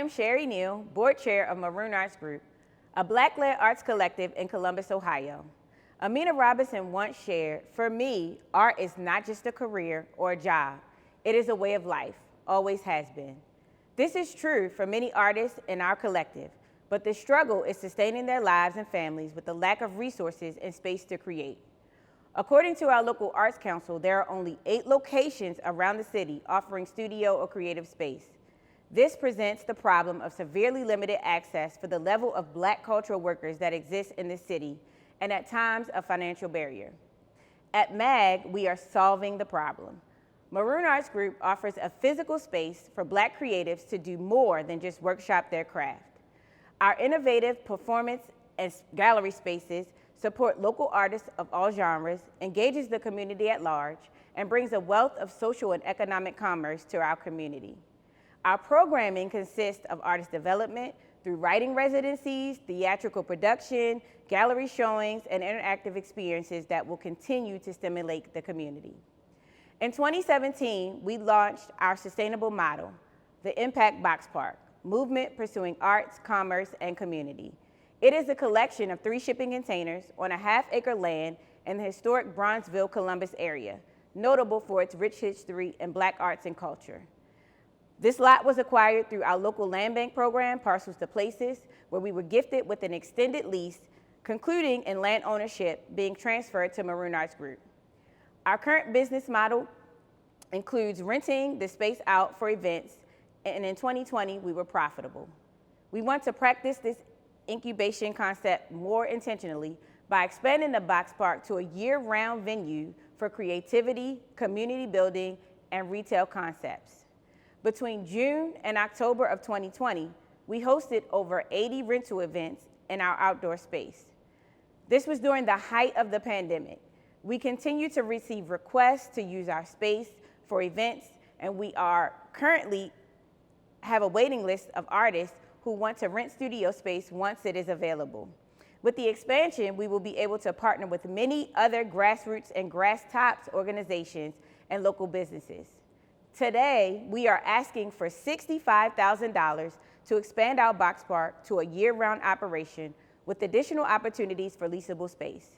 am Sheri Neale, Board Chair of Maroon Arts Group, a Black-led arts collective in Columbus, Ohio. Amina Robinson once shared, "For me, art is not just a career or a job. It is a way of life, always has been." This is true for many artists in our collective, but the struggle is sustaining their lives and families with the lack of resources and space to create. According to our local arts council, there are only 8 locations around the city offering studio or creative space. This presents the problem of severely limited access for the level of Black cultural workers that exist in this city, and at times a financial barrier. At MAG, we are solving the problem. Maroon Arts Group offers a physical space for Black creatives to do more than just workshop their craft. Our innovative performance and gallery spaces support local artists of all genres, engages the community at large, and brings a wealth of social and economic commerce to our community. Our programming consists of artist development through writing residencies, theatrical production, gallery showings, and interactive experiences that will continue to stimulate the community. In 2017, we launched our sustainable model, the Impact BoxPark, movement pursuing arts, commerce, and community. It is a collection of 3 shipping containers on a half-acre land in the historic Bronzeville, Columbus area, notable for its rich history in Black arts and culture. This lot was acquired through our local land bank program, Parcels to Places, where we were gifted with an extended lease, concluding in land ownership being transferred to Maroon Arts Group. Our current business model includes renting the space out for events, and in 2020, we were profitable. We want to practice this incubation concept more intentionally by expanding the BoxPark to a year-round venue for creativity, community building, and retail concepts. Between June and October of 2020, we hosted over 80 rental events in our outdoor space. This was during the height of the pandemic. We continue to receive requests to use our space for events, and we are currently have a waiting list of artists who want to rent studio space once it is available. With the expansion, we will be able to partner with many other grassroots and grass tops organizations and local businesses. Today, we are asking for $65,000 to expand our BoxPark to a year-round operation with additional opportunities for leasable space.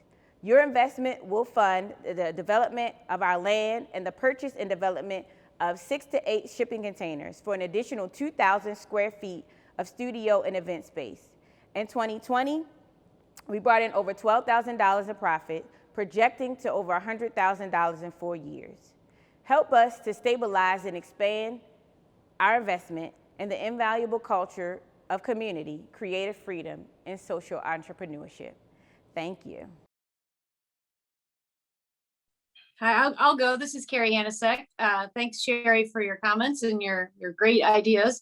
Your investment will fund the development of our land and the purchase and development of 6 to 8 shipping containers for an additional 2,000 square feet of studio and event space. In 2020, we brought in over $12,000 in profit, projecting to over $100,000 in 4 years. Help us to stabilize and expand our investment in the invaluable culture of community, creative freedom, and social entrepreneurship. Thank you. Hi, I'll go. This is Carrie Hanasek. Thanks, Sheri, for your comments and your great ideas.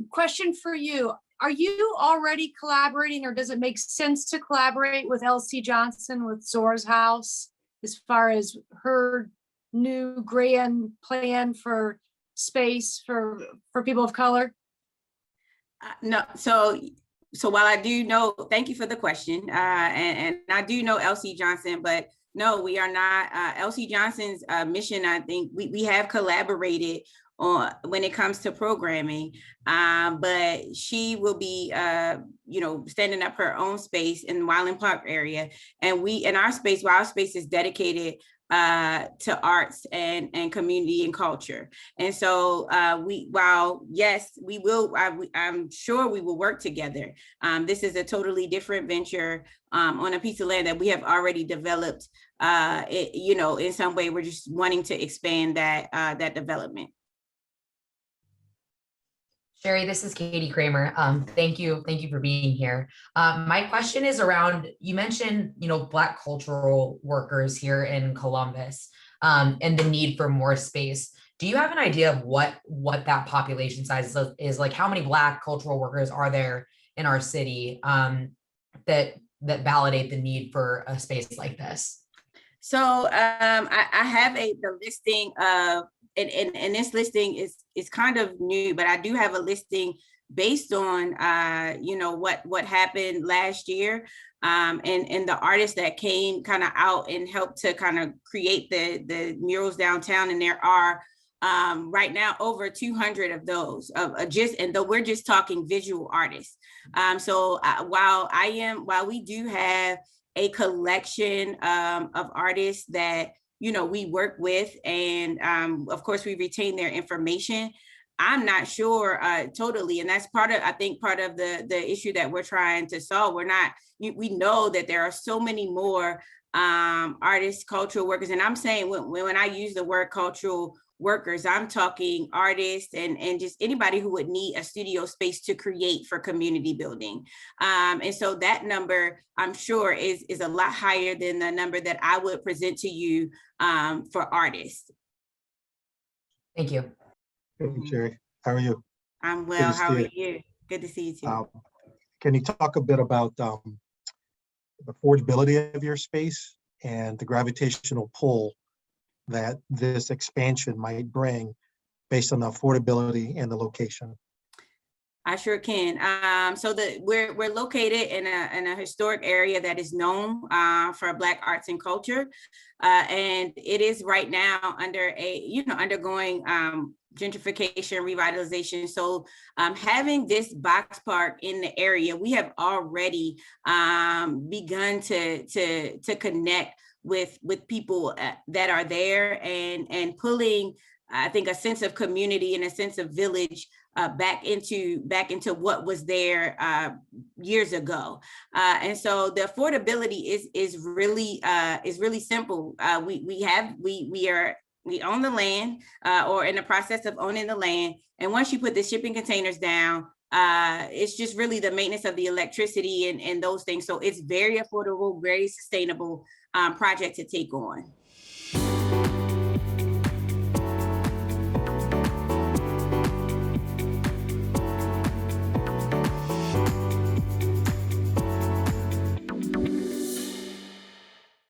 Question for you. Are you already collaborating, or does it make sense to collaborate with Elsie Johnson with Zora's House as far as her new grand plan for space for people of color? No, so while I do know, thank you for the question, and I do know Elsie Johnson, but no, we are not. Elsie Johnson's mission, I think we have collaborated on when it comes to programming, but she will be, standing up her own space in the Wyland Park area, and our space is dedicated to arts and community and culture. And so I'm sure we will work together. This is a totally different venture on a piece of land that we have already developed. In some way, we're just wanting to expand that development. Sheri, this is Katie Kramer. Thank you for being here. My question is around, you mentioned, Black cultural workers here in Columbus, and the need for more space. Do you have an idea of what that population size is? Like, how many Black cultural workers are there in our city that validate the need for a space like this? So I have the listing of, and this listing is kind of new, but I do have a listing based on what happened last year, and the artists that came kind of out and helped to kind of create the murals downtown. And there are right now over 200 of those and though we're just talking visual artists. While we do have a collection of artists that, you know, we work with, and of course we retain their information, I'm not sure totally. And that's part of the issue that we're trying to solve. We know that there are so many more artists, cultural workers. And I'm saying when I use the word cultural workers, I'm talking artists and just anybody who would need a studio space to create for community building. And so that number, I'm sure, is a lot higher than the number that I would present to you for artists. Thank you. Hey, Sheri, how are you? I'm well. How are you. you? Good to see you too. Can you talk a bit about the affordability of your space and the gravitational pull that this expansion might bring based on the affordability and the location? I sure can. We're located in a historic area that is known for Black arts and culture, and it is right now undergoing gentrification, revitalization. So having this BoxPark in the area, we have already begun to connect with people that are there and pulling, I think, a sense of community and a sense of village back into what was there years ago. And so the affordability is really simple. We own the land or in the process of owning the land. And once you put the shipping containers down, it's just really the maintenance of the electricity and those things. So it's very affordable, very sustainable project to take on.